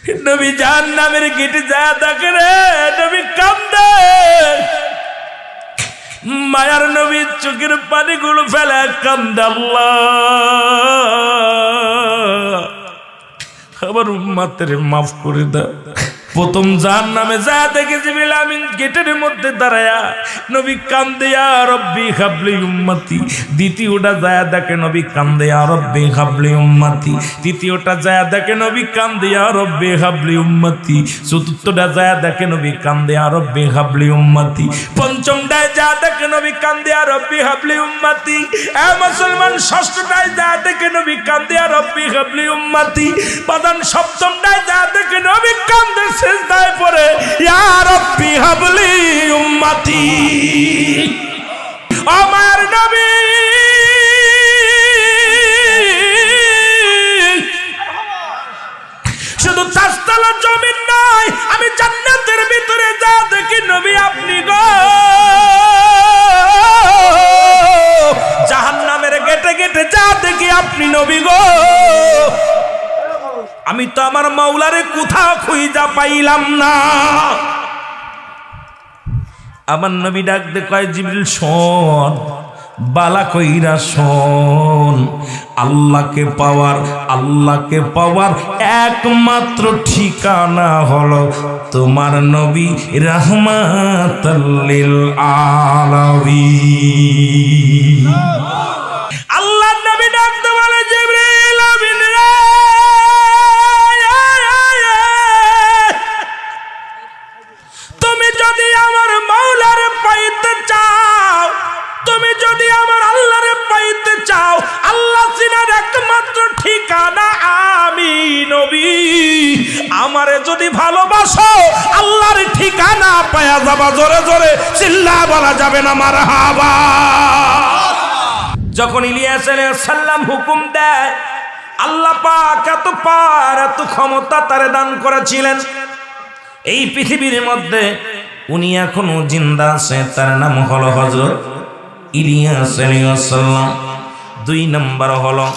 নবী জাহান্নামের গেটে যায় দেখে রে নবী কান্দে। মায়ার নবী চোখের পানিগুলো ফেলে কান্দে, আল্লাহ আমার উম্মতের মাফ করে দাও। প্রথম জাহান্নামে যায় দেখে জিবরিল আমিন গেটের মধ্যে দাঁড়ায়া নবী কান্দে, ইয়া রব্বি হাবলি উম্মতি। দ্বিতীয়টা যায় দেখে নবী কান্দে, ইয়া রব্বি হাবলি উম্মতি। তৃতীয়টা যায় দেখে নবী কান্দে, ইয়া রব্বি হাবলি উম্মতি। চতুর্থটা যায় দেখে নবী কান্দে, ইয়া রব্বি হাবলি উম্মতি। পঞ্চমটায় যায় দেখে নবী কান্দে, ইয়া রব্বি হাবলি উম্মতি। এ মুসলমান, ষষ্ঠটায় যায় দেখে নবী কান্দে, ইয়া রব্বি হাবলি উম্মতি। বাদান সপ্তমটায় যায় দেখে নবী কান্দে সিজদায় পড়ে, ইয়া রব্বি হাবলি উম্মতি। আমার নবী শুধু চারতলা জমিন নয়, আমি জান্নাতের ভিতরে যা দেখি নবী আপনি গো। জাহান্নামের গেটে গেটে যা দেখি আপনি নবী গো। আমি তো আমার মাওলারে কোথাও খুঁজা পাইলাম না। আমার নবী ডাক দে কয়, জিবরিল শোন, বালা কইরা শোন, আল্লাহকে পাওয়ার একমাত্র ঠিকানা হলো তোমার নবী রাহমাতাল লিল আলামিন। আল্লাহর নবী ডাক দে বলে, জিবরিল আমিন রে, তুমি যদি আমার মাওলারে পাইতে চাও, তুমি যদি আমার আল্লাহরে পাইতে চাও, আল্লাহ চিনার একমাত্র ঠিকানা আমি নবী। আমারে যদি ভালোবাসো, আল্লাহর ঠিকানা পায়া যাবা। জোরে জোরে চিল্লা বলা যাবে না মারহাবা। যখন ইলিয়াস আলাইহিস সালাম হুকুম দেয়, আল্লাহ পাক এত পার এত ক্ষমতা তারে দান করেছিলেন। এই পৃথিবীর মধ্যে উনি এখনো জিন্দা আছে, তার নাম হলো হযরত ইলিয়াস আলাইহিস সালাম। 2 নম্বর হলো